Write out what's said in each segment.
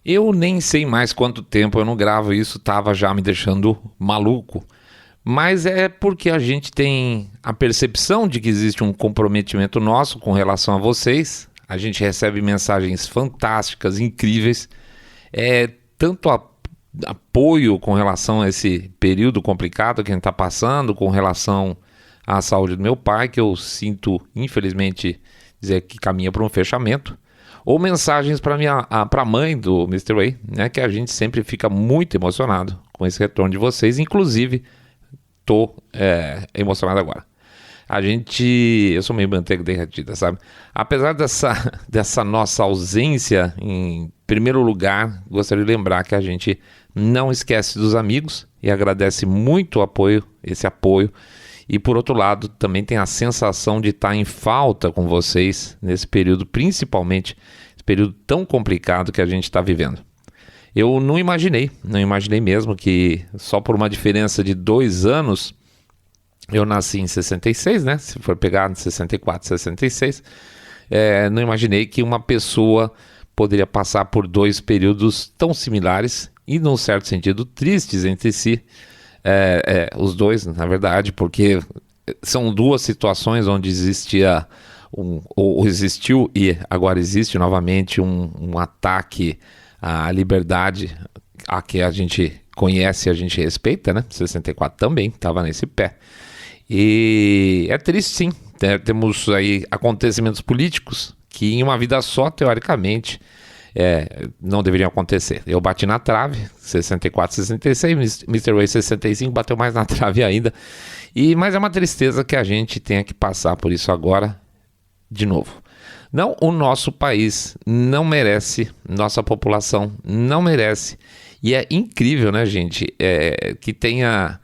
Eu nem sei mais quanto tempo eu não gravo isso, tava já me deixando maluco. Mas é porque a gente tem a percepção de que existe um comprometimento nosso com relação a vocês. A gente recebe mensagens fantásticas, incríveis. Tanto apoio com relação a esse período complicado que a gente está passando, com relação à saúde do meu pai, que eu sinto, infelizmente, dizer que caminha para um fechamento. Ou mensagens para a mãe do Mr. Way, né, que a gente sempre fica muito emocionado com esse retorno de vocês. Inclusive, estou emocionado agora. Eu sou meio manteiga derretida, sabe? Apesar dessa nossa ausência, em primeiro lugar, gostaria de lembrar que a gente não esquece dos amigos e agradece muito esse apoio. E por outro lado, também tem a sensação de estar em falta com vocês nesse período, principalmente esse período tão complicado que a gente está vivendo. Eu não imaginei mesmo que só por uma diferença de 2 anos, eu nasci em 66, né? Se for pegar em 64, 66, não imaginei que uma pessoa poderia passar por 2 períodos tão similares e, num certo sentido, tristes entre si. Os dois, na verdade, porque são 2 situações onde existia ou existiu e agora existe novamente um ataque à liberdade a que a gente conhece e a gente respeita, né? 64 também estava nesse pé. E é triste, sim. Temos aí acontecimentos políticos que em uma vida só, teoricamente, não deveriam acontecer. Eu bati na trave, 64, 66, Mr. Way 65 bateu mais na trave ainda. Mas é uma tristeza que a gente tenha que passar por isso agora de novo. Não, o nosso país não merece, nossa população não merece. E é incrível, né, gente, que tenha,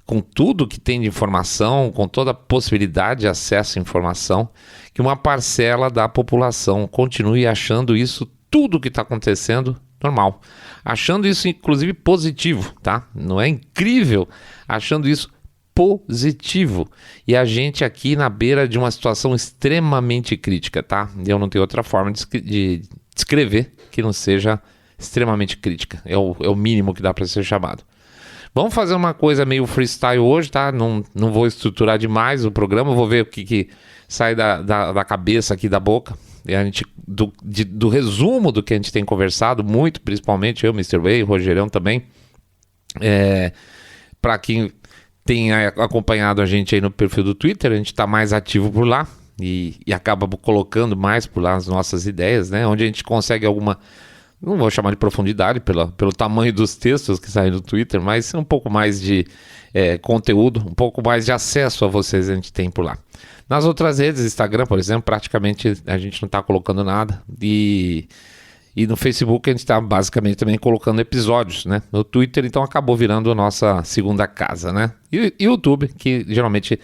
com tudo que tem de informação, com toda a possibilidade de acesso à informação, que uma parcela da população continue achando isso, tudo que está acontecendo, normal. Achando isso, inclusive, positivo, tá? Não é incrível? Achando isso positivo. E a gente aqui na beira de uma situação extremamente crítica, tá? Eu não tenho outra forma de descrever que não seja extremamente crítica. É o mínimo que dá para ser chamado. Vamos fazer uma coisa meio freestyle hoje, tá? Não vou estruturar demais o programa, vou ver o que sai da cabeça aqui, da boca. E a gente, do resumo do que a gente tem conversado, muito, principalmente eu, Mr. Way, o Rogerão também. Para quem tem acompanhado a gente aí no perfil do Twitter, a gente está mais ativo por lá e acaba colocando mais por lá as nossas ideias, né? Onde a gente consegue alguma, não vou chamar de profundidade pelo tamanho dos textos que saem no Twitter, mas um pouco mais de conteúdo, um pouco mais de acesso a vocês a gente tem por lá. Nas outras redes, Instagram, por exemplo, praticamente a gente não está colocando nada. E no Facebook a gente está basicamente também colocando episódios, né? No Twitter, então acabou virando a nossa segunda casa, né? E YouTube, que geralmente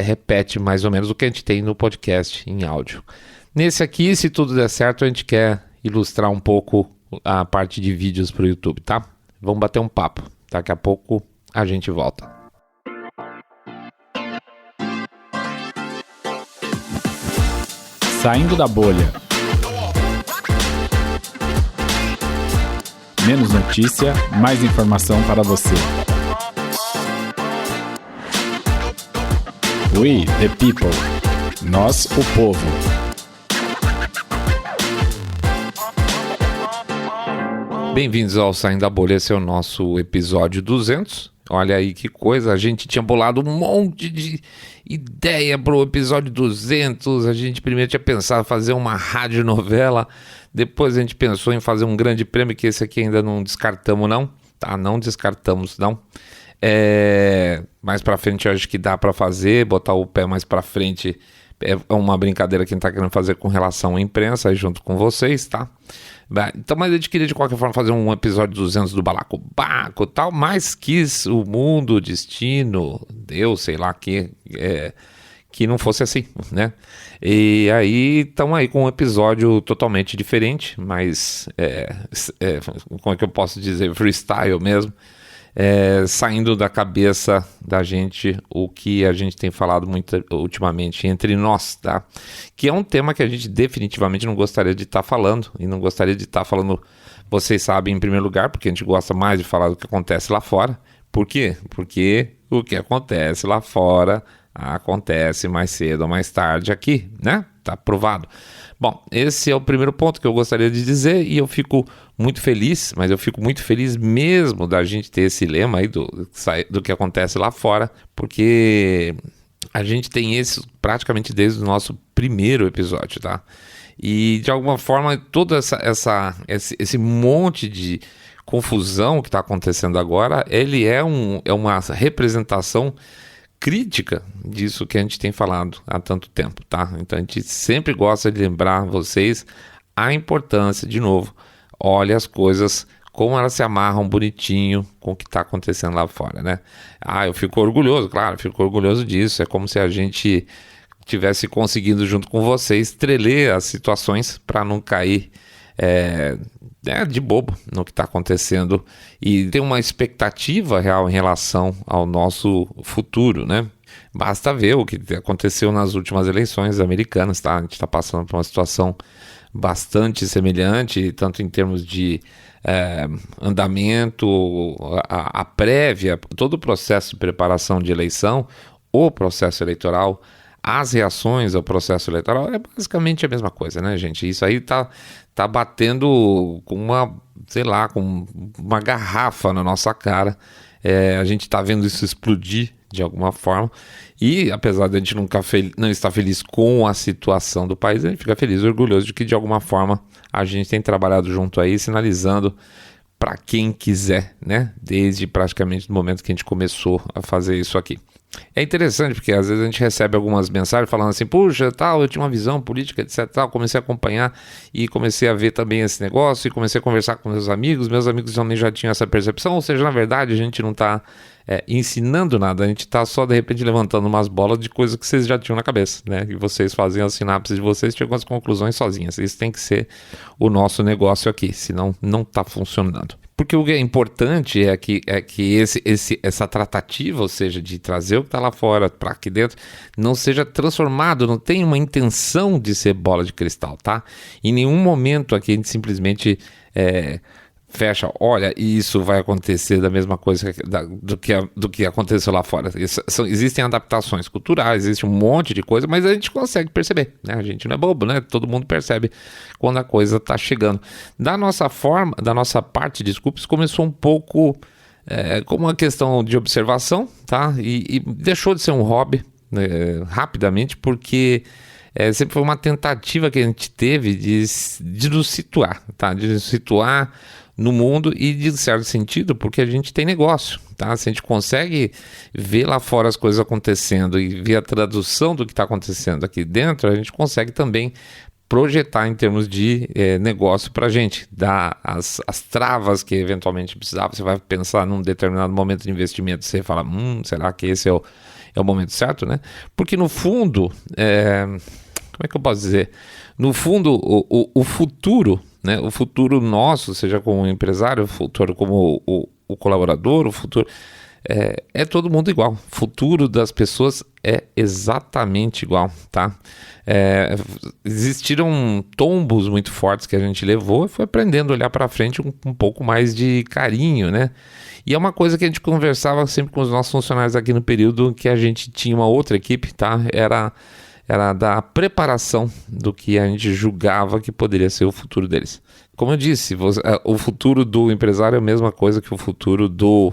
repete mais ou menos o que a gente tem no podcast em áudio. Nesse aqui, se tudo der certo, a gente quer ilustrar um pouco a parte de vídeos para o YouTube, tá? Vamos bater um papo. Daqui a pouco a gente volta. Saindo da bolha. Menos notícia, mais informação para você. We, the people. Nós, o povo. Bem-vindos ao Saindo da Bolha, esse é o nosso episódio 200. Olha aí que coisa, a gente tinha bolado um monte de ideia para o episódio 200. A gente primeiro tinha pensado em fazer uma radionovela, depois a gente pensou em fazer um grande prêmio, que esse aqui ainda não descartamos não, tá? Não descartamos não. Mais para frente eu acho que dá para fazer, botar o pé mais para frente. É uma brincadeira que a gente tá querendo fazer com relação à imprensa aí junto com vocês, tá? Então, mas a gente queria de qualquer forma fazer um episódio 200 do Balacobaco e tal, mas quis o mundo, o destino, Deus, sei lá, que não fosse assim, né? E aí, estamos aí com um episódio totalmente diferente, mas como é que eu posso dizer, freestyle mesmo. saindo da cabeça da gente o que a gente tem falado muito ultimamente entre nós, tá? Que é um tema que a gente definitivamente não gostaria de estar falando, e não gostaria de estar falando, vocês sabem, em primeiro lugar, porque a gente gosta mais de falar do que acontece lá fora. Por quê? Porque o que acontece lá fora acontece mais cedo ou mais tarde aqui, né? Tá provado. Bom, esse é o primeiro ponto que eu gostaria de dizer, e eu fico muito feliz, mas eu fico muito feliz mesmo da gente ter esse lema aí do que acontece lá fora, porque a gente tem esse praticamente desde o nosso primeiro episódio, tá? E de alguma forma todo esse monte de confusão que está acontecendo agora, ele é uma representação crítica disso que a gente tem falado há tanto tempo, tá? Então a gente sempre gosta de lembrar vocês a importância, de novo, olha as coisas, como elas se amarram bonitinho com o que está acontecendo lá fora, né? Eu fico orgulhoso, claro, fico orgulhoso disso, é como se a gente tivesse conseguido junto com vocês treler as situações para não cair de bobo no que está acontecendo e ter uma expectativa real em relação ao nosso futuro, né? Basta ver o que aconteceu nas últimas eleições americanas, tá? A gente está passando por uma situação bastante semelhante, tanto em termos de andamento, a prévia, todo o processo de preparação de eleição, o processo eleitoral, as reações ao processo eleitoral, é basicamente a mesma coisa, né, gente? Isso aí tá batendo com uma garrafa na nossa cara. A gente tá vendo isso explodir de alguma forma, e apesar de a gente não estar feliz com a situação do país, a gente fica feliz e orgulhoso de que de alguma forma a gente tem trabalhado junto aí, sinalizando para quem quiser, né? Desde praticamente o momento que a gente começou a fazer isso aqui. É interessante porque às vezes a gente recebe algumas mensagens falando assim, puxa, eu tinha uma visão política, etc, comecei a acompanhar e comecei a ver também esse negócio e comecei a conversar com meus amigos também já tinham essa percepção, ou seja, na verdade a gente não está ensinando nada, a gente está só de repente levantando umas bolas de coisas que vocês já tinham na cabeça, né, e vocês fazem as sinapses de vocês, chegam às conclusões sozinhas. Isso tem que ser o nosso negócio aqui, senão não está funcionando. Porque o que é importante é que essa tratativa, ou seja, de trazer o que está lá fora para aqui dentro, não seja transformado, não tem uma intenção de ser bola de cristal, tá? Em nenhum momento aqui a gente simplesmente fecha, olha, isso vai acontecer da mesma coisa do que aconteceu lá fora. Existem adaptações culturais, existe um monte de coisa, mas a gente consegue perceber, né? A gente não é bobo, né? Todo mundo percebe quando a coisa está chegando. Da nossa parte, desculpe, isso começou um pouco como uma questão de observação, tá? E deixou de ser um hobby rapidamente, porque sempre foi uma tentativa que a gente teve de nos situar, tá? De nos situar no mundo e, de certo sentido, porque a gente tem negócio, tá? Se a gente consegue ver lá fora as coisas acontecendo e ver a tradução do que está acontecendo aqui dentro, a gente consegue também projetar em termos de negócio para a gente, dar as travas que eventualmente precisava. Você vai pensar num determinado momento de investimento, você fala, será que esse é o momento certo, né? Porque no fundo, como é que eu posso dizer? No fundo, o futuro, né? O futuro nosso, seja como empresário, o futuro como o colaborador, o futuro é todo mundo igual. O futuro das pessoas é exatamente igual, tá? Existiram tombos muito fortes que a gente levou e foi aprendendo a olhar para frente um pouco mais de carinho, né? E é uma coisa que a gente conversava sempre com os nossos funcionários aqui no período que a gente tinha uma outra equipe, tá? Era da preparação do que a gente julgava que poderia ser o futuro deles. Como eu disse, o futuro do empresário é a mesma coisa que o futuro do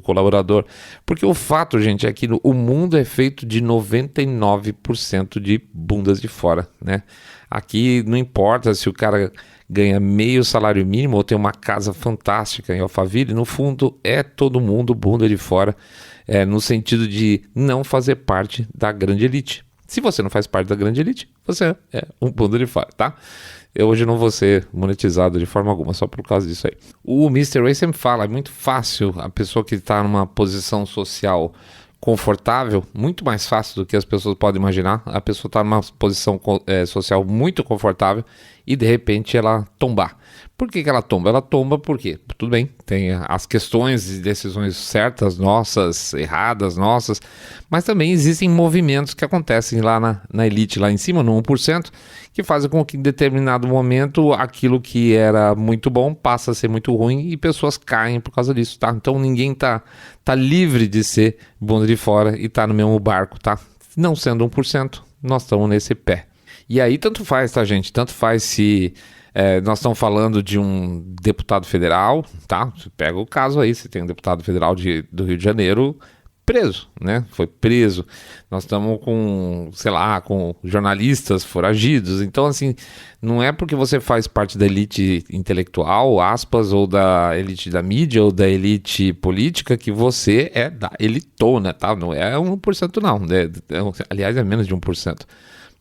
colaborador. Porque o fato, gente, é que o mundo é feito de 99% de bundas de fora, né? Aqui não importa se o cara ganha meio salário mínimo ou tem uma casa fantástica em Alphaville, no fundo é todo mundo bunda de fora, no sentido de não fazer parte da grande elite. Se você não faz parte da grande elite, você é um bunda de fora, tá? Eu hoje não vou ser monetizado de forma alguma, só por causa disso aí. O Mr. Ray sempre fala, é muito fácil a pessoa que está numa posição social confortável, muito mais fácil do que as pessoas podem imaginar. A pessoa está numa posição social muito confortável e de repente ela tombar. Por que ela tomba? Ela tomba porque, tudo bem, tem as questões e decisões certas nossas, erradas nossas, mas também existem movimentos que acontecem lá na elite, lá em cima, no 1%, que fazem com que em determinado momento aquilo que era muito bom passa a ser muito ruim e pessoas caem por causa disso, tá? Então ninguém tá livre de ser bunda de fora e tá no mesmo barco, tá? Não sendo 1%, nós estamos nesse pé. E aí tanto faz, tá, gente? Tanto faz se nós estamos falando de um deputado federal, tá? Você pega o caso aí, você tem um deputado federal do Rio de Janeiro preso, né? Foi preso. Nós estamos com, sei lá, com jornalistas foragidos. Então, assim, não é porque você faz parte da elite intelectual, aspas, ou da elite da mídia, ou da elite política, que você é da elitona, tá? Não é 1% não, aliás, é menos de 1%.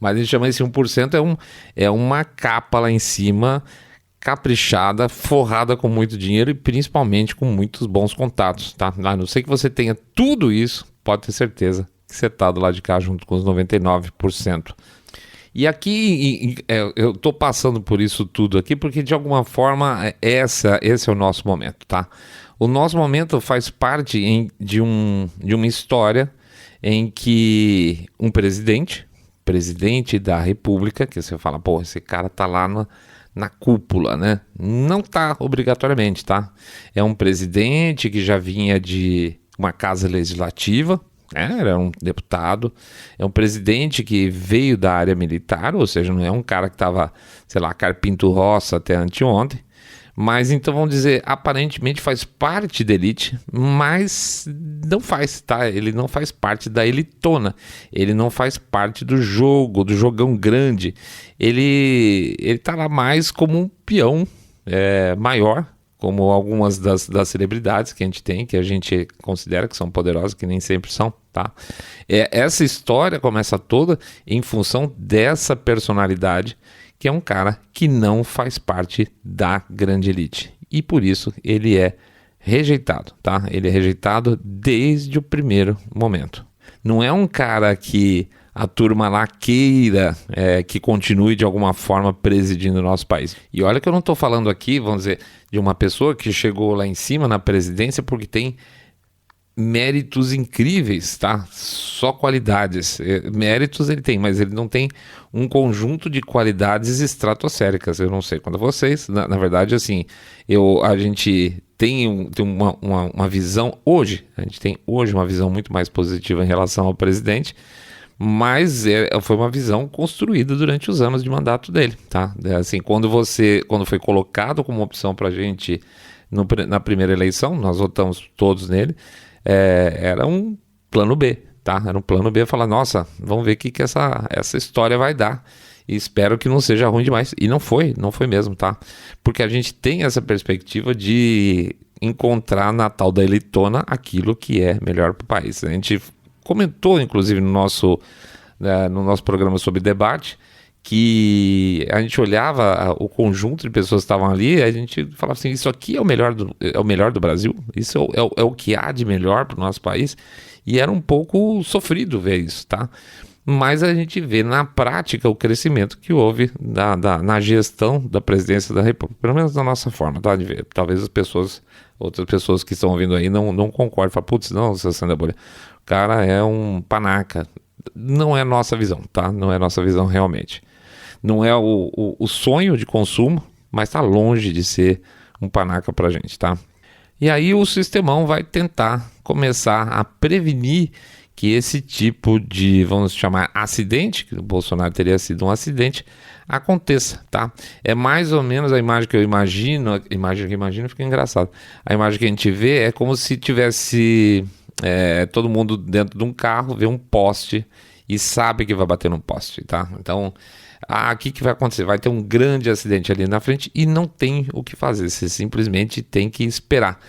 Mas a gente chama esse 1% é uma capa lá em cima, caprichada, forrada com muito dinheiro e principalmente com muitos bons contatos, tá? A não ser que você tenha tudo isso, pode ter certeza que você está do lado de cá junto com os 99%. E aqui eu estou passando por isso tudo aqui porque de alguma forma esse é o nosso momento, tá? O nosso momento faz parte de uma história em que um presidente da República, que você fala, pô, esse cara tá lá na cúpula, né? Não tá obrigatoriamente, tá? É um presidente que já vinha de uma casa legislativa, né? Era um deputado, é um presidente que veio da área militar, ou seja, não é um cara que tava, sei lá, carpinto roça até anteontem, mas então vamos dizer, aparentemente faz parte da elite, mas não faz, tá? Ele não faz parte da elitona, ele não faz parte do jogão grande, ele tá lá mais como um peão maior, como algumas das celebridades que a gente tem, que a gente considera que são poderosas, que nem sempre são, tá? Essa história começa toda em função dessa personalidade, que é um cara que não faz parte da grande elite. E por isso ele é rejeitado, tá? Ele é rejeitado desde o primeiro momento. Não é um cara que a turma lá queira que continue de alguma forma presidindo o nosso país. E olha que eu não estou falando aqui, vamos dizer, de uma pessoa que chegou lá em cima na presidência porque tem méritos incríveis, tá? Só qualidades. Méritos ele tem, mas ele não tem um conjunto de qualidades estratosféricas. Eu não sei quanto a vocês. Na verdade, assim, a gente tem uma visão hoje. A gente tem hoje uma visão muito mais positiva em relação ao presidente, mas foi uma visão construída durante os anos de mandato dele, tá? Assim, quando foi colocado como opção pra gente na primeira eleição, nós votamos todos nele. Era um plano B, tá? Era um plano B, falar, nossa, vamos ver o que essa história vai dar. E espero que não seja ruim demais. E não foi mesmo, tá? Porque a gente tem essa perspectiva de encontrar na tal da elitona aquilo que é melhor para o país. A gente comentou, inclusive, no nosso programa sobre debate, que a gente olhava o conjunto de pessoas que estavam ali e a gente falava assim, isso aqui é o melhor do Brasil, isso é o que há de melhor para o nosso país, e era um pouco sofrido ver isso, tá? Mas a gente vê na prática o crescimento que houve na gestão da presidência da República, pelo menos da nossa forma, tá? De ver. Talvez outras pessoas que estão ouvindo aí não concordem, falam, putz, não, Sandra Bolha, o cara é um panaca. Não é nossa visão, tá? Não é nossa visão realmente. Não é o sonho de consumo, mas está longe de ser um panaca pra gente, tá? E aí o sistemão vai tentar começar a prevenir que esse tipo de, vamos chamar, acidente, que o Bolsonaro teria sido um acidente, aconteça, tá? É mais ou menos a imagem que eu imagino, fica engraçado. A imagem que a gente vê é como se tivesse todo mundo dentro de um carro, vê um poste e sabe que vai bater num poste, tá? Então, o que vai acontecer? Vai ter um grande acidente ali na frente e não tem o que fazer, você simplesmente tem que esperar.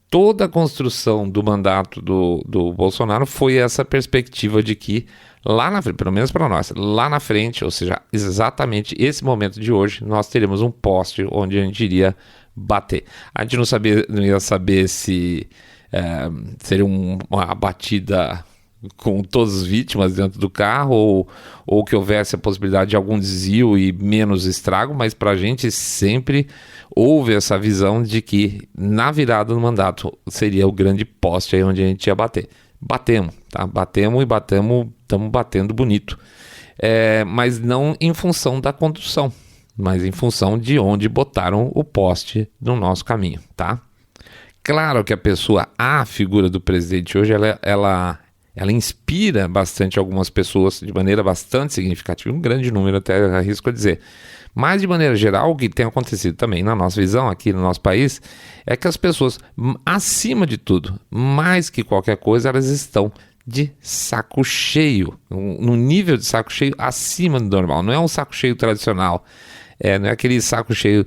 Toda a construção do mandato do Bolsonaro foi essa perspectiva de que lá na frente, pelo menos para nós, lá na frente, ou seja, exatamente esse momento de hoje, nós teremos um poste onde a gente iria bater. A gente não ia saber se seria uma batida com todas as vítimas dentro do carro, ou que houvesse a possibilidade de algum desvio e menos estrago, mas para a gente sempre houve essa visão de que na virada do mandato seria o grande poste aí onde a gente ia bater. Batemos, tá? Batemos, estamos batendo bonito. Mas não em função da condução, mas em função de onde botaram o poste no nosso caminho, tá? Claro que a figura do presidente hoje, ela inspira bastante algumas pessoas de maneira bastante significativa, um grande número até arrisco a dizer. Mas de maneira geral, o que tem acontecido também na nossa visão aqui no nosso país é que as pessoas, acima de tudo, mais que qualquer coisa, elas estão de saco cheio, num nível de saco cheio acima do normal. Não é um saco cheio tradicional, não é aquele saco cheio,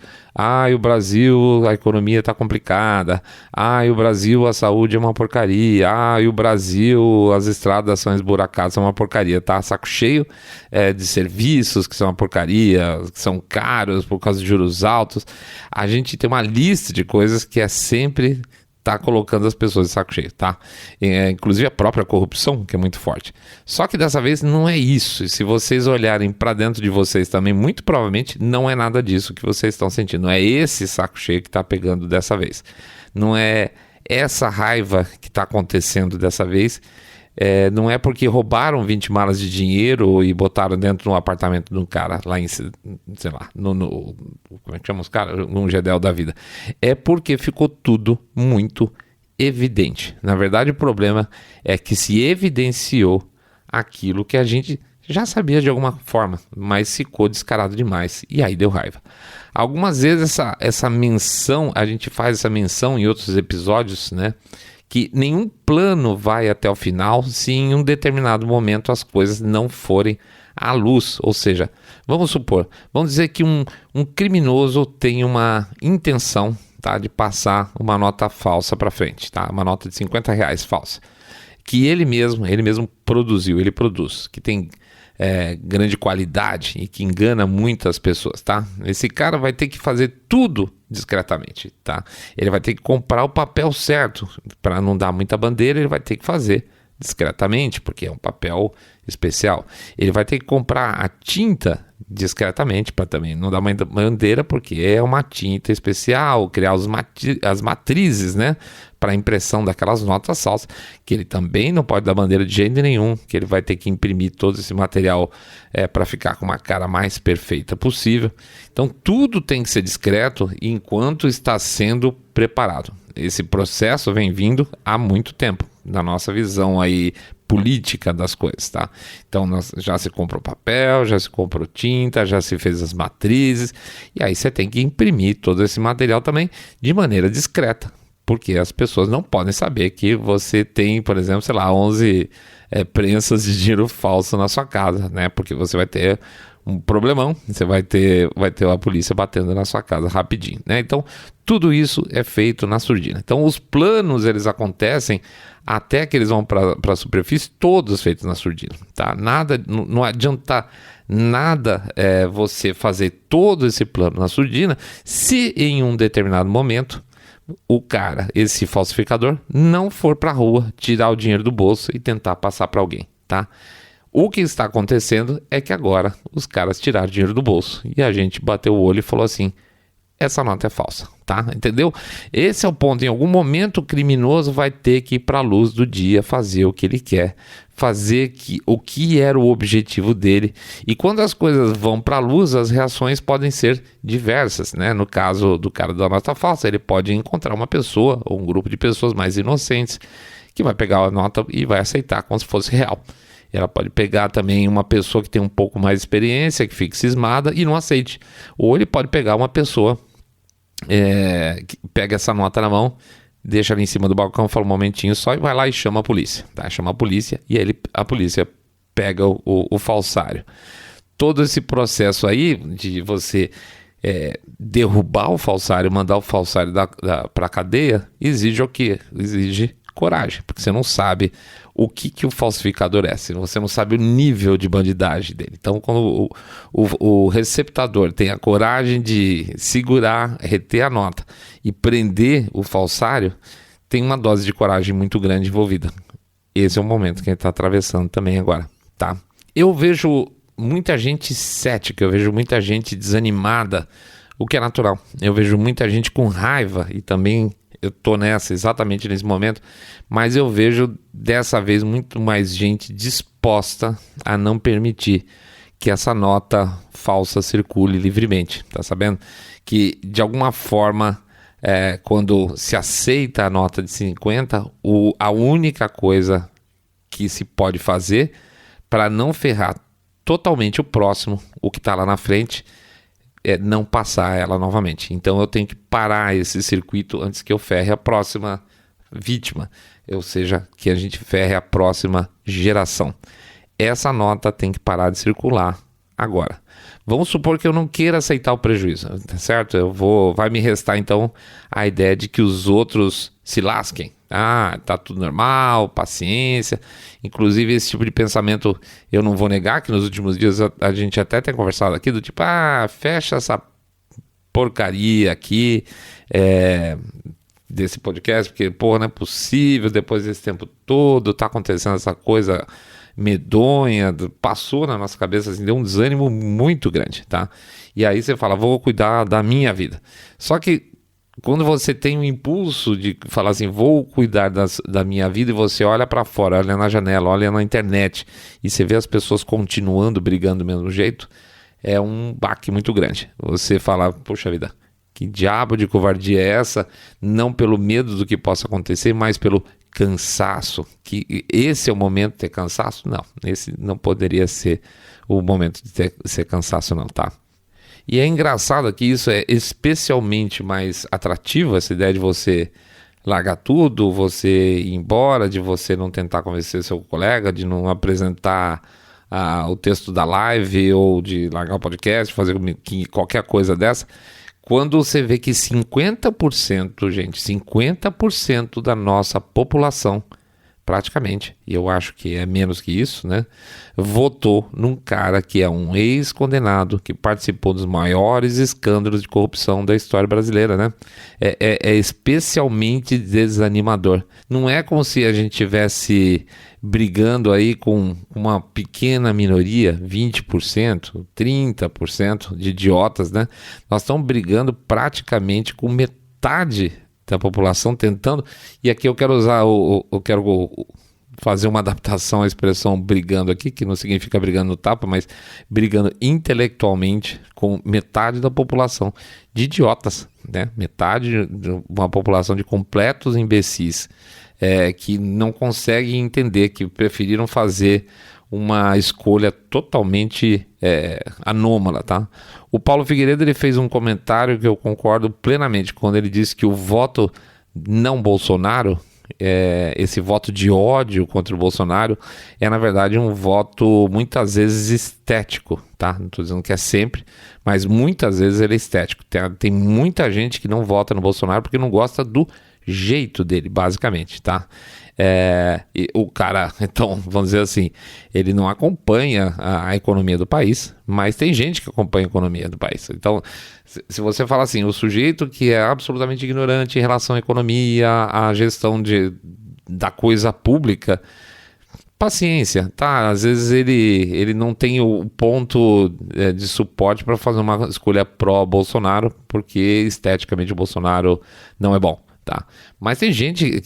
o Brasil, a economia está complicada, o Brasil, a saúde é uma porcaria, e o Brasil, as estradas são esburacadas, são uma porcaria, tá? Saco cheio de serviços que são uma porcaria, que são caros por causa de juros altos. A gente tem uma lista de coisas que é sempre tá colocando as pessoas de saco cheio, tá? Inclusive a própria corrupção, que é muito forte. Só que dessa vez não é isso. E se vocês olharem para dentro de vocês também, muito provavelmente não é nada disso que vocês estão sentindo. Não é esse saco cheio que tá pegando dessa vez. Não é essa raiva que tá acontecendo dessa vez. Não é porque roubaram 20 malas de dinheiro e botaram dentro de um apartamento de um cara lá em, sei lá, como é que chama os caras? Num Gedel da vida. É porque ficou tudo muito evidente. Na verdade, o problema é que se evidenciou aquilo que a gente já sabia de alguma forma, mas ficou descarado demais. E aí deu raiva. Algumas vezes essa menção, a gente faz essa menção em outros episódios, né? Que nenhum plano vai até o final se em um determinado momento as coisas não forem à luz. Ou seja, vamos dizer que um criminoso tem uma intenção, tá, de passar uma nota falsa para frente, tá, uma nota de R$50 falsa, que ele mesmo produziu, ele produz, que tem grande qualidade e que engana muitas pessoas, tá? Esse cara vai ter que fazer tudo discretamente, tá? Ele vai ter que comprar o papel certo, para não dar muita bandeira, ele vai ter que fazer discretamente, porque é um papel especial. Ele vai ter que comprar a tinta discretamente, para também não dar muita bandeira, porque é uma tinta especial, criar as matrizes, né, para impressão daquelas notas falsas, que ele também não pode dar bandeira de jeito nenhum, que ele vai ter que imprimir todo esse material para ficar com uma cara mais perfeita possível. Então tudo tem que ser discreto enquanto está sendo preparado. Esse processo vem vindo há muito tempo, na nossa visão aí política das coisas, tá? Então já se comprou papel, já se comprou tinta, já se fez as matrizes, e aí você tem que imprimir todo esse material também de maneira discreta, porque as pessoas não podem saber que você tem, por exemplo, 11 prensas de dinheiro falso na sua casa, né? Porque você vai ter um problemão, você vai ter a polícia batendo na sua casa rapidinho, né? Então, tudo isso é feito na surdina. Então, os planos, eles acontecem até que eles vão para a superfície, todos feitos na surdina, tá? Não adianta nada você fazer todo esse plano na surdina se em um determinado momento o cara, esse falsificador, não for para a rua tirar o dinheiro do bolso e tentar passar para alguém, tá? O que está acontecendo é que agora os caras tiraram dinheiro do bolso e a gente bateu o olho e falou assim: essa nota é falsa, tá? Entendeu? Esse é o ponto. Em algum momento o criminoso vai ter que ir para a luz do dia, fazer o que ele quer, fazer o que era o objetivo dele. E quando as coisas vão para a luz, as reações podem ser diversas, né? No caso do cara da nota falsa, ele pode encontrar uma pessoa ou um grupo de pessoas mais inocentes que vai pegar a nota e vai aceitar como se fosse real. Ela pode pegar também uma pessoa que tem um pouco mais de experiência, que fique cismada e não aceite. Ou ele pode pegar uma pessoa que pega essa nota na mão, deixa ali em cima do balcão, fala um momentinho só e vai lá e chama a polícia. Tá? Chama a polícia e a polícia pega o falsário. Todo esse processo aí de você derrubar o falsário, mandar o falsário para a cadeia, exige o quê? Exige coragem, porque você não sabe o que o falsificador é, você não sabe o nível de bandidagem dele. Então, quando o receptador tem a coragem de segurar, reter a nota e prender o falsário, tem uma dose de coragem muito grande envolvida. Esse é o momento que a gente está atravessando também agora, tá? Eu vejo muita gente cética, eu vejo muita gente desanimada, o que é natural. Eu vejo muita gente com raiva e também eu tô nessa exatamente nesse momento, mas eu vejo dessa vez muito mais gente disposta a não permitir que essa nota falsa circule livremente, tá sabendo? Que de alguma forma, quando se aceita a nota de 50, a única coisa que se pode fazer para não ferrar totalmente o próximo, o que está lá na frente, é não passar ela novamente. Então eu tenho que parar esse circuito antes que eu ferre a próxima vítima, ou seja, que a gente ferre a próxima geração. Essa nota tem que parar de circular agora. Vamos supor que eu não queira aceitar o prejuízo, tá certo? Vai me restar então a ideia de que os outros se lasquem. Tá tudo normal, paciência. Inclusive esse tipo de pensamento eu não vou negar que nos últimos dias a gente até tem conversado aqui do tipo, fecha essa porcaria aqui desse podcast, porque não é possível, depois desse tempo todo tá acontecendo essa coisa medonha, passou na nossa cabeça, assim, deu um desânimo muito grande, tá? E aí você fala, vou cuidar da minha vida. Só que quando você tem um impulso de falar assim, vou cuidar da minha vida, e você olha para fora, olha na janela, olha na internet, e você vê as pessoas continuando brigando do mesmo jeito, é um baque muito grande. Você fala, poxa vida, que diabo de covardia é essa? Não pelo medo do que possa acontecer, mas pelo cansaço. Que esse é o momento de ter cansaço? Não, esse não poderia ser o momento de ser cansaço não, tá? E é engraçado que isso é especialmente mais atrativo, essa ideia de você largar tudo, você ir embora, de você não tentar convencer seu colega, de não apresentar o texto da live ou de largar o podcast, fazer qualquer coisa dessa. Quando você vê que 50%, gente, 50% da nossa população, praticamente, e eu acho que é menos que isso, né, votou num cara que é um ex-condenado, que participou dos maiores escândalos de corrupção da história brasileira, né? É especialmente desanimador. Não é como se a gente tivesse brigando aí com uma pequena minoria, 20%, 30% de idiotas, né? Nós estamos brigando praticamente com metade da população tentando, e aqui eu quero fazer uma adaptação à expressão brigando aqui, que não significa brigando no tapa, mas brigando intelectualmente com metade da população de idiotas, né? Metade de uma população de completos imbecis, que não conseguem entender, que preferiram fazer uma escolha totalmente anômala, tá? O Paulo Figueiredo ele fez um comentário que eu concordo plenamente, quando ele disse que o voto não Bolsonaro, esse voto de ódio contra o Bolsonaro, é na verdade um voto muitas vezes estético, tá? Não estou dizendo que é sempre, mas muitas vezes ele é estético. Tem muita gente que não vota no Bolsonaro porque não gosta do jeito dele, basicamente, tá? E o cara, então, vamos dizer assim, ele não acompanha a economia do país, mas tem gente que acompanha a economia do país. Então, se você fala assim, o sujeito que é absolutamente ignorante em relação à economia, à gestão da coisa pública, paciência, tá? Às vezes ele não tem o ponto de suporte para fazer uma escolha pró-Bolsonaro, porque esteticamente o Bolsonaro não é bom. Tá. Mas tem gente,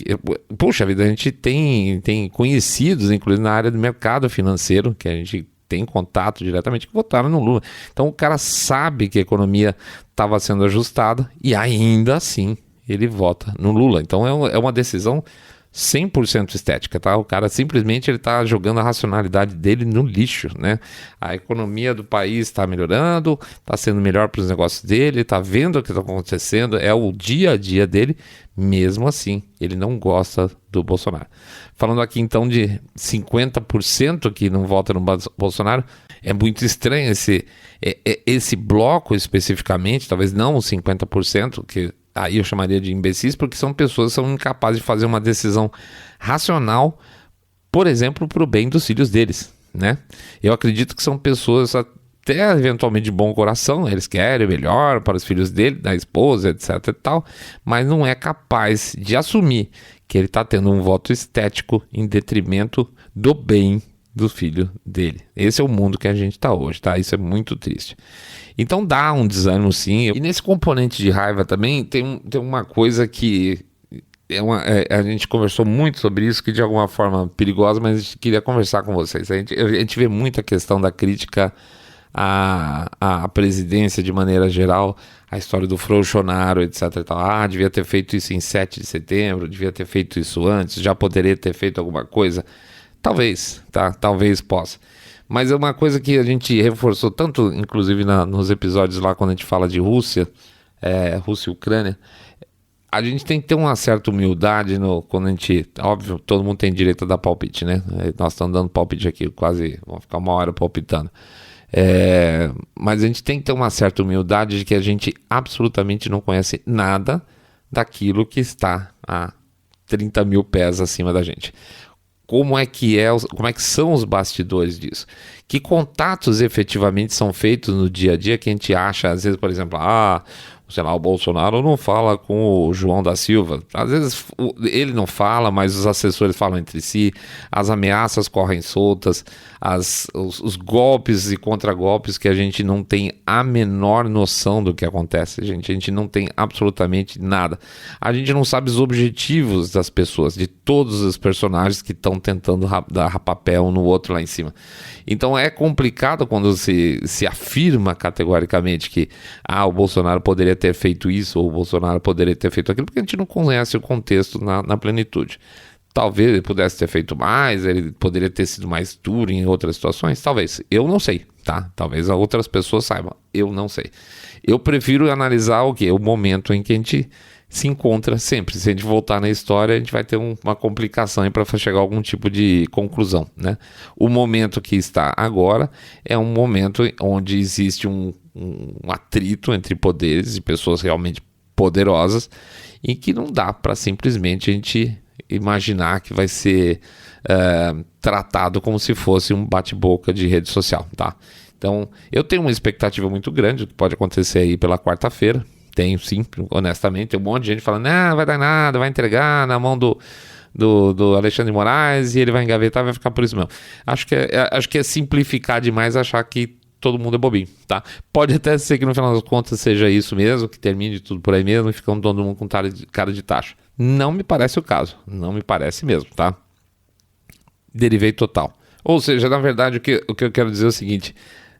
puxa vida, a gente tem conhecidos, inclusive na área do mercado financeiro, que a gente tem contato diretamente, que votaram no Lula. Então o cara sabe que a economia estava sendo ajustada e ainda assim ele vota no Lula. Então é uma decisão 100% estética, tá? O cara simplesmente ele tá jogando a racionalidade dele no lixo, né? A economia do país está melhorando, está sendo melhor para os negócios dele, está vendo o que está acontecendo, é o dia a dia dele, mesmo assim, ele não gosta do Bolsonaro. Falando aqui então de 50% que não vota no Bolsonaro, é muito estranho esse bloco especificamente, talvez não os 50%, que aí eu chamaria de imbecis, porque são pessoas que são incapazes de fazer uma decisão racional, por exemplo, para o bem dos filhos deles, né? Eu acredito que são pessoas até eventualmente de bom coração, eles querem o melhor para os filhos dele, da esposa, etc e tal, mas não é capaz de assumir que ele está tendo um voto estético em detrimento do bem do filho dele. Esse é o mundo que a gente está hoje, tá? Isso é muito triste. Então dá um desânimo, sim. E nesse componente de raiva também tem uma coisa que a gente conversou muito sobre isso, que de alguma forma perigosa, mas a gente queria conversar com vocês. A gente vê muito a questão da crítica à presidência de maneira geral, a história do Bolsonaro, etc. E tal. Devia ter feito isso em 7 de setembro, devia ter feito isso antes, já poderia ter feito alguma coisa. Talvez, tá? Talvez possa. Mas é uma coisa que a gente reforçou tanto, inclusive nos episódios lá, quando a gente fala de Rússia e Ucrânia. A gente tem que ter uma certa humildade quando a gente... Óbvio, todo mundo tem direito a dar palpite, né? Nós estamos dando palpite aqui, quase... Vamos ficar uma hora palpitando. Mas a gente tem que ter uma certa humildade de que a gente absolutamente não conhece nada daquilo que está a 30 mil pés acima da gente. Como é que são os bastidores disso? Que contatos efetivamente são feitos no dia a dia que a gente acha, às vezes, por exemplo, sei lá, o Bolsonaro não fala com o João da Silva. Às vezes ele não fala, mas os assessores falam entre si, as ameaças correm soltas, os golpes e contragolpes que a gente não tem a menor noção do que acontece, a gente não tem absolutamente nada. A gente não sabe os objetivos das pessoas, de todos os personagens que estão tentando dar papel um no outro lá em cima. Então é complicado quando se afirma categoricamente que o Bolsonaro poderia ter feito isso ou o Bolsonaro poderia ter feito aquilo, porque a gente não conhece o contexto na plenitude. Talvez ele pudesse ter feito mais, ele poderia ter sido mais duro em outras situações, talvez. Eu não sei, tá? Talvez outras pessoas saibam, eu não sei. Eu prefiro analisar o momento em que a gente se encontra sempre. Se a gente voltar na história, a gente vai ter uma complicação para chegar a algum tipo de conclusão, né? O momento que está agora é um momento onde existe um atrito entre poderes e pessoas realmente poderosas e que não dá para simplesmente a gente imaginar que vai ser tratado como se fosse um bate-boca de rede social, tá? Então, eu tenho uma expectativa muito grande do que pode acontecer aí pela quarta-feira. Tenho, sim, honestamente. Tem um monte de gente falando, não vai dar nada, vai entregar na mão do Alexandre de Moraes e ele vai engavetar e vai ficar por isso mesmo. Acho que é simplificar demais achar que todo mundo é bobinho, tá? Pode até ser que no final das contas seja isso mesmo, que termine tudo por aí mesmo e ficando todo mundo com cara de tacho. Não me parece o caso, não me parece mesmo, tá? Derivei total. Ou seja, na verdade, o que eu quero dizer é o seguinte: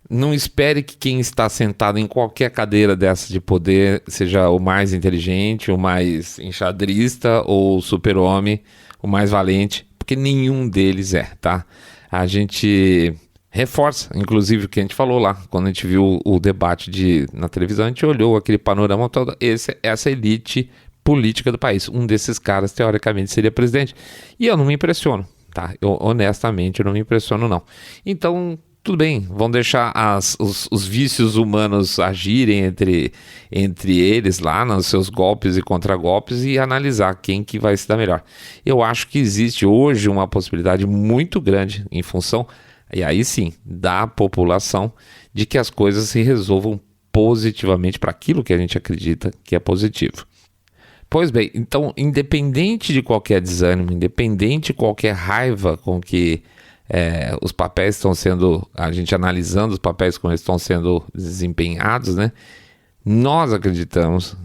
não espere que quem está sentado em qualquer cadeira dessa de poder seja o mais inteligente, o mais enxadrista ou o super-homem, o mais valente, porque nenhum deles é, tá? A gente reforça, inclusive, o que a gente falou lá, quando a gente viu o debate na televisão, a gente olhou aquele panorama todo, essa elite política do país. Um desses caras, teoricamente, seria presidente. E eu não me impressiono, tá? Honestamente, eu não me impressiono, não. Então, tudo bem, vão deixar os vícios humanos agirem entre eles lá nos seus golpes e contragolpes e analisar quem que vai se dar melhor. Eu acho que existe hoje uma possibilidade muito grande em função, e aí sim, da população, de que as coisas se resolvam positivamente para aquilo que a gente acredita que é positivo. Pois bem, então, independente de qualquer desânimo, independente de qualquer raiva com que os papéis estão sendo, a gente analisando os papéis como eles estão sendo desempenhados, né? Nós acreditamos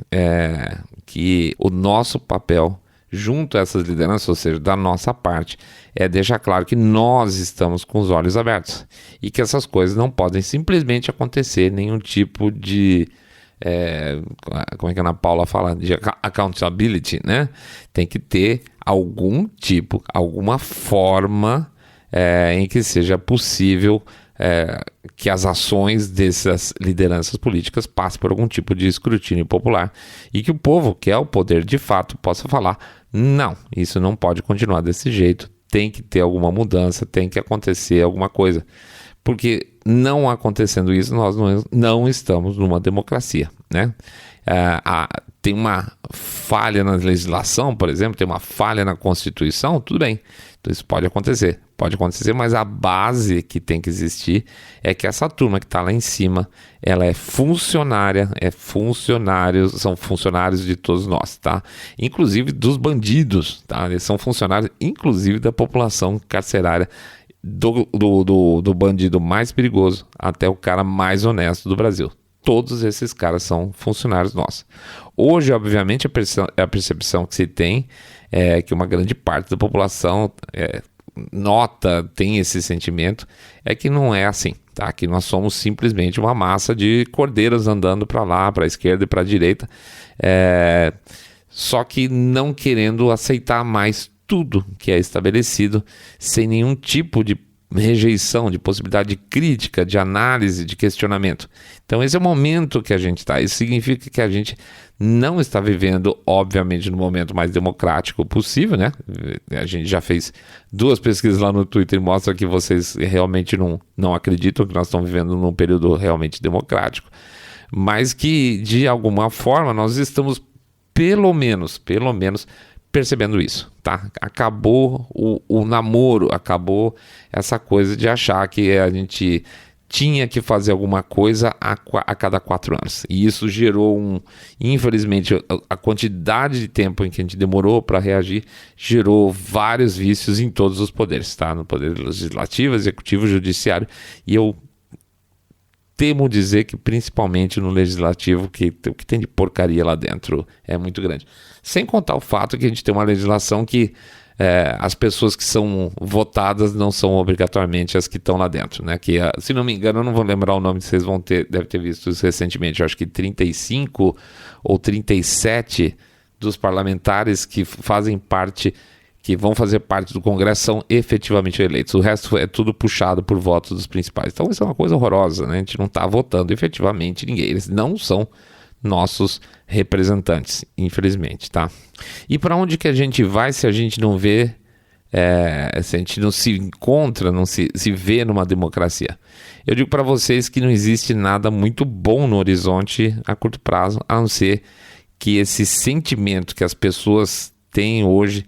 que o nosso papel junto a essas lideranças, ou seja, da nossa parte, é deixar claro que nós estamos com os olhos abertos e que essas coisas não podem simplesmente acontecer, nenhum tipo de como é que a Ana Paula fala, de accountability, né? Tem que ter alguma forma em que seja possível que as ações dessas lideranças políticas passem por algum tipo de escrutínio popular e que o povo, que é o poder de fato, possa falar: não, isso não pode continuar desse jeito, tem que ter alguma mudança, tem que acontecer alguma coisa. Porque não acontecendo isso, nós não estamos numa democracia, né? Tem uma falha na legislação, por exemplo, tem uma falha na Constituição, tudo bem, então isso pode acontecer. pode acontecer, mas a base que tem que existir é que essa turma que está lá em cima, ela é funcionária, são funcionários de todos nós, tá? Inclusive dos bandidos, tá? Eles são funcionários, inclusive da população carcerária, do bandido mais perigoso até o cara mais honesto do Brasil. Todos esses caras são funcionários nossos. Hoje, obviamente, a percepção que se tem é que uma grande parte da população tem esse sentimento, é que não é assim, tá? Que nós somos simplesmente uma massa de cordeiros andando para lá, para a esquerda e para a direita, só que não querendo aceitar mais tudo que é estabelecido, sem nenhum tipo de rejeição, de possibilidade de crítica, de análise, de questionamento. Então esse é o momento que a gente está. Isso significa que a gente não está vivendo, obviamente, no momento mais democrático possível, né? A gente já fez 2 pesquisas lá no Twitter e mostra que vocês realmente não acreditam que nós estamos vivendo num período realmente democrático, mas que, de alguma forma, nós estamos pelo menos percebendo isso, tá? Acabou o namoro, acabou essa coisa de achar que a gente tinha que fazer alguma coisa a cada 4 anos. E isso gerou infelizmente, a quantidade de tempo em que a gente demorou para reagir, gerou vários vícios em todos os poderes, tá? No poder legislativo, executivo, judiciário, e eu temo dizer que principalmente no legislativo, que o que tem de porcaria lá dentro é muito grande. Sem contar o fato que a gente tem uma legislação que as pessoas que são votadas não são obrigatoriamente as que estão lá dentro, né? Que, se não me engano, eu não vou lembrar o nome, vocês devem ter visto isso recentemente, eu acho que 35 ou 37 dos parlamentares que fazem parte, que vão fazer parte do Congresso, são efetivamente eleitos. O resto é tudo puxado por votos dos principais. Então isso é uma coisa horrorosa, né? A gente não está votando efetivamente ninguém. Eles não são nossos representantes, infelizmente, tá? E para onde que a gente vai se a gente não vê, se a gente não se encontra, não se vê numa democracia? Eu digo para vocês que não existe nada muito bom no horizonte a curto prazo, a não ser que esse sentimento que as pessoas têm hoje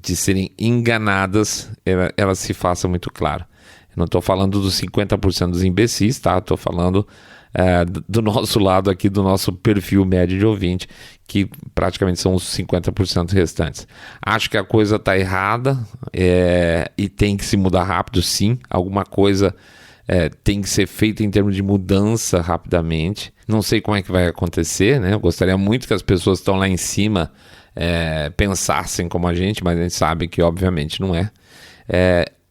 de serem enganadas, ela se faça muito claro. Eu não estou falando dos 50% dos imbecis, tá? Estou falando do nosso lado aqui, do nosso perfil médio de ouvinte, que praticamente são os 50% restantes. Acho que a coisa está errada e tem que se mudar rápido, sim. Alguma coisa tem que ser feita em termos de mudança rapidamente. Não sei como é que vai acontecer, né? Eu gostaria muito que as pessoas que estão lá em cima pensassem como a gente, mas a gente sabe que obviamente não é.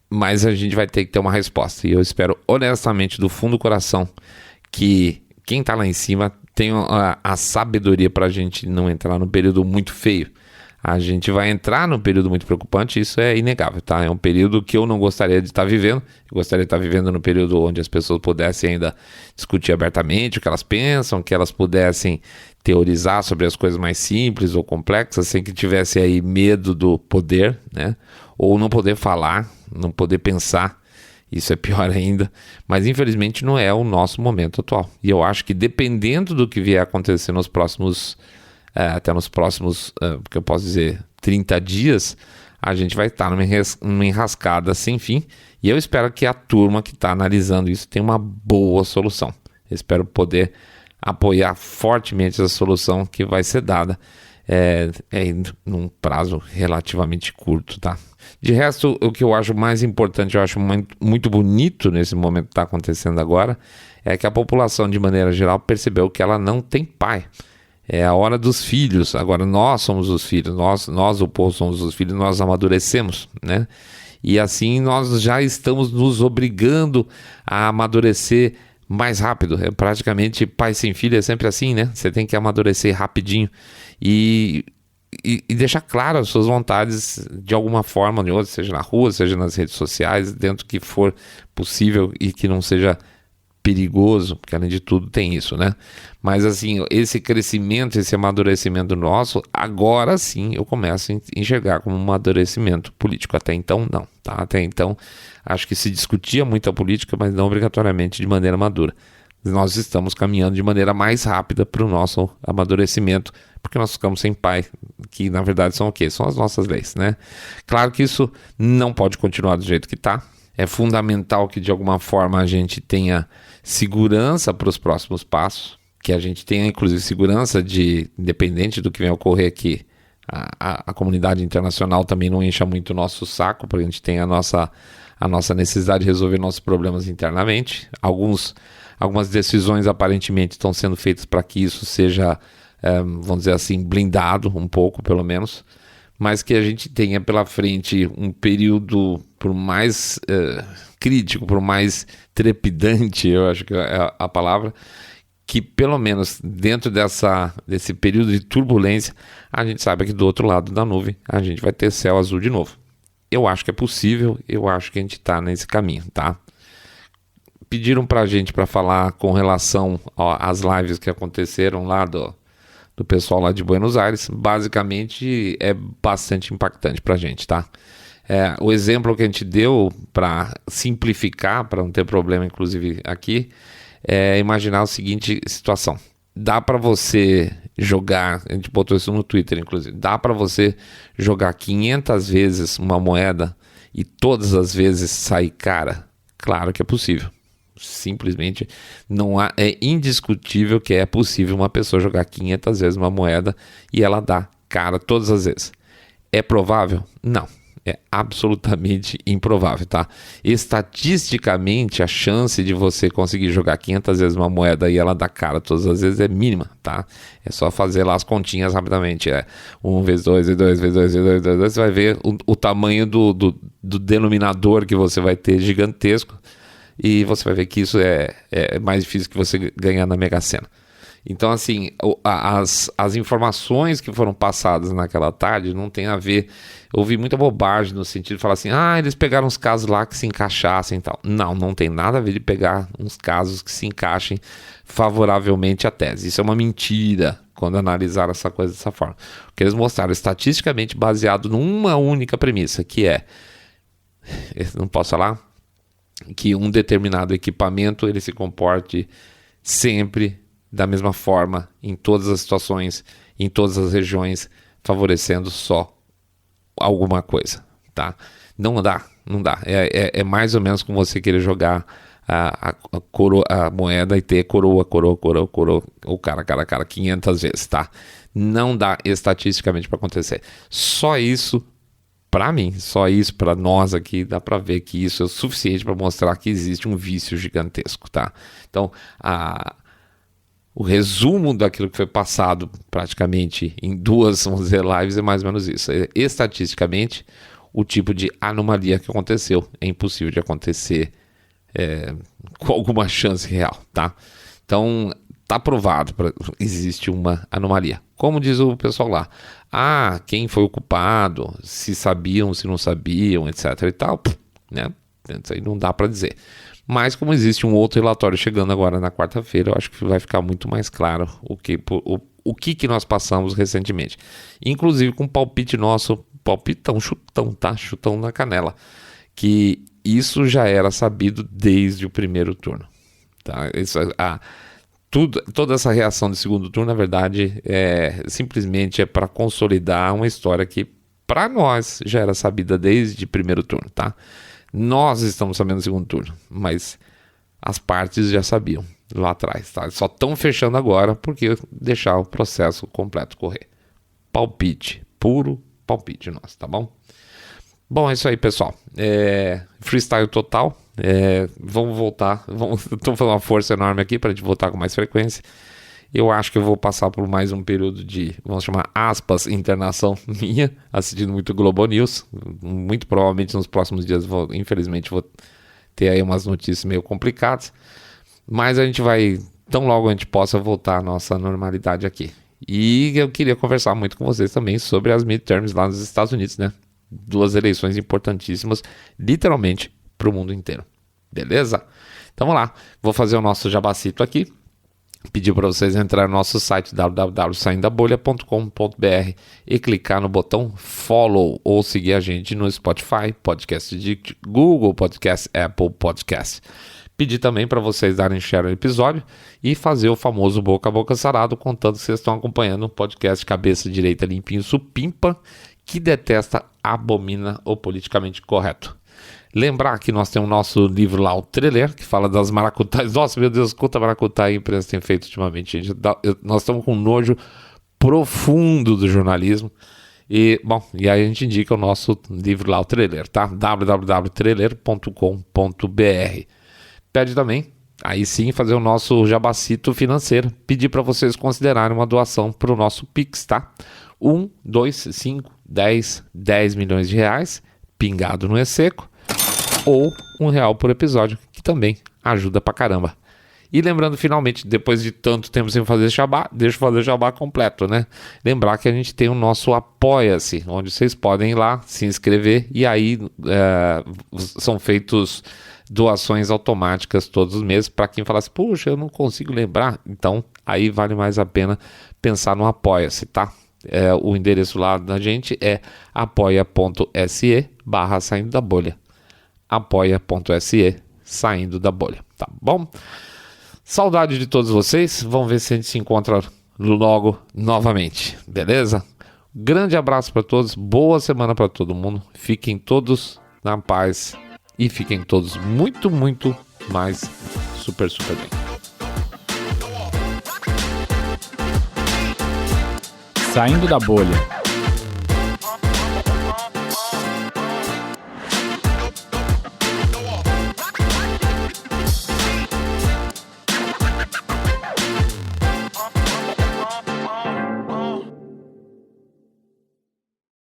Mas a gente vai ter que ter uma resposta. E eu espero honestamente, do fundo do coração, que quem está lá em cima tenha a sabedoria para a gente não entrar num período muito feio. A gente vai entrar num período muito preocupante, isso é inegável, tá? É um período que eu não gostaria de estar vivendo. Eu gostaria de estar vivendo num período onde as pessoas pudessem ainda discutir abertamente o que elas pensam, que elas pudessem teorizar sobre as coisas mais simples ou complexas, sem que tivesse aí medo do poder, né? Ou não poder falar, não poder pensar. Isso é pior ainda, mas infelizmente não é o nosso momento atual. E eu acho que dependendo do que vier a acontecer nos próximos, que eu posso dizer, 30 dias, a gente vai estar numa enrascada sem fim. E eu espero que a turma que está analisando isso tenha uma boa solução. Eu espero poder apoiar fortemente essa solução que vai ser dada num prazo relativamente curto, tá? De resto, o que eu acho mais importante, eu acho muito bonito nesse momento que está acontecendo agora, é que a população, de maneira geral, percebeu que ela não tem pai. É a hora dos filhos. Agora nós somos os filhos, nós o povo somos os filhos, nós amadurecemos, né? E assim nós já estamos nos obrigando a amadurecer mais rápido. Praticamente pai sem filho é sempre assim, né? Você tem que amadurecer rapidinho e deixar claro as suas vontades de alguma forma ou de outra, seja na rua, seja nas redes sociais, dentro que for possível e que não seja perigoso, porque além de tudo tem isso, né? Mas assim, esse crescimento, esse amadurecimento nosso, agora sim eu começo a enxergar como um amadurecimento político. Até então não, tá? Até então acho que se discutia muito a política, mas não obrigatoriamente de maneira madura. Nós estamos caminhando de maneira mais rápida para o nosso amadurecimento, porque nós ficamos sem pai, que na verdade são o quê? São as nossas leis, né? Claro que isso não pode continuar do jeito que está. É fundamental que de alguma forma a gente tenha segurança para os próximos passos, que a gente tenha inclusive segurança de, independente do que venha ocorrer aqui, a comunidade internacional também não encha muito o nosso saco, para a gente ter a nossa necessidade de resolver nossos problemas internamente. Algumas decisões aparentemente estão sendo feitas para que isso seja, vamos dizer assim, blindado um pouco pelo menos, mas que a gente tenha pela frente um período, por mais crítico, por mais trepidante, eu acho que é a palavra, que pelo menos dentro desse período de turbulência, a gente sabe que do outro lado da nuvem a gente vai ter céu azul de novo. Eu acho que é possível, eu acho que a gente está nesse caminho, tá? Pediram pra gente para falar com relação às lives que aconteceram lá do pessoal lá de Buenos Aires. Basicamente é bastante impactante pra gente, tá? O exemplo que a gente deu para simplificar, para não ter problema inclusive aqui, é imaginar a seguinte situação. Dá para você jogar, a gente botou isso no Twitter inclusive, dá para você jogar 500 vezes uma moeda e todas as vezes sair cara? Claro que é possível. Simplesmente não há, é indiscutível que é possível uma pessoa jogar 500 vezes uma moeda e ela dá cara todas as vezes. É provável? Não. É absolutamente improvável, tá? Estatisticamente, a chance de você conseguir jogar 500 vezes uma moeda e ela dar cara todas as vezes é mínima, tá? É só fazer lá as continhas rapidamente. 1 vezes 2, vezes 2, vezes 2, vezes 2, vezes 2. Você vai ver o tamanho do denominador que você vai ter gigantesco. E você vai ver que isso é mais difícil que você ganhar na Mega Sena. Então, assim, as informações que foram passadas naquela tarde não tem a ver... Eu ouvi muita bobagem no sentido de falar assim, eles pegaram uns casos lá que se encaixassem e tal. Não tem nada a ver de pegar uns casos que se encaixem favoravelmente à tese. Isso é uma mentira quando analisaram essa coisa dessa forma. O que eles mostraram estatisticamente baseado numa única premissa, que não posso falar, que um determinado equipamento ele se comporte sempre da mesma forma, em todas as situações, em todas as regiões, favorecendo só alguma coisa, tá? Não dá. É mais ou menos como você querer jogar a moeda e ter coroa, o cara, 500 vezes, tá? Não dá estatisticamente para acontecer. Só isso, para mim, para nós aqui, dá para ver que isso é o suficiente para mostrar que existe um vício gigantesco, tá? Então, o resumo daquilo que foi passado praticamente em 2, vamos dizer, lives é mais ou menos isso. Estatisticamente, o tipo de anomalia que aconteceu é impossível de acontecer com alguma chance real, tá? Então, tá provado, existe uma anomalia. Como diz o pessoal lá, quem foi o culpado, se sabiam, se não sabiam, etc e tal, né? Isso aí não dá para dizer. Mas como existe um outro relatório chegando agora na quarta-feira, eu acho que vai ficar muito mais claro o que nós passamos recentemente. Inclusive com palpite nosso, palpitão, chutão, tá? Chutão na canela. Que isso já era sabido desde o primeiro turno. Tá? Toda essa reação de segundo turno, na verdade, simplesmente é para consolidar uma história que para nós já era sabida desde o primeiro turno, tá? Nós estamos sabendo do segundo turno, mas as partes já sabiam lá atrás, tá? Só estão fechando agora porque deixar o processo completo correr. Palpite, puro palpite nosso, tá bom? Bom, é isso aí, pessoal. Freestyle total. Vamos voltar. Estou fazendo uma força enorme aqui para a gente voltar com mais frequência. Eu acho que eu vou passar por mais um período de, vamos chamar, aspas, internação minha, assistindo muito Globo News. Muito provavelmente nos próximos dias, infelizmente, vou ter aí umas notícias meio complicadas. Mas a gente vai, tão logo a gente possa voltar à nossa normalidade aqui. E eu queria conversar muito com vocês também sobre as midterms lá nos Estados Unidos, né? 2 eleições importantíssimas, literalmente, para o mundo inteiro. Beleza? Então vamos lá. Vou fazer o nosso jabacito aqui. Pedir para vocês entrar no nosso site www.saindabolha.com.br e clicar no botão follow ou seguir a gente no Spotify, Podcast de Google Podcast, Apple Podcast. Pedir também para vocês darem share no episódio e fazer o famoso boca a boca sarado, contando que vocês estão acompanhando o podcast Cabeça Direita Limpinho Supimpa, que detesta, abomina o politicamente correto. Lembrar que nós temos o nosso livro lá, o Treler, que fala das maracutais. Nossa, meu Deus, quanta maracutaia a imprensa tem feito ultimamente, gente. Nós estamos com um nojo profundo do jornalismo. E aí a gente indica o nosso livro lá, o Treler, tá? www.treler.com.br. Pede também, aí sim, fazer o nosso jabacito financeiro. Pedir para vocês considerarem uma doação para o nosso Pix, tá? 1, 2, 5, 10 milhões de reais, pingado no E-Seco, ou R$1 por episódio, que também ajuda pra caramba. E lembrando, finalmente, depois de tanto tempo sem fazer jabá, deixa eu fazer o jabá completo, né? Lembrar que a gente tem o nosso Apoia-se, onde vocês podem ir lá, se inscrever, e aí são feitos doações automáticas todos os meses, para quem fala assim, puxa, eu não consigo lembrar, então aí vale mais a pena pensar no Apoia-se, tá? O endereço lá da gente é apoia.se/saindo da bolha. apoia.se saindo da bolha, tá bom? Saudade de todos vocês, vamos ver se a gente se encontra logo novamente, beleza? Grande abraço para todos, boa semana para todo mundo, fiquem todos na paz e fiquem todos muito, muito mais super bem. Saindo da bolha.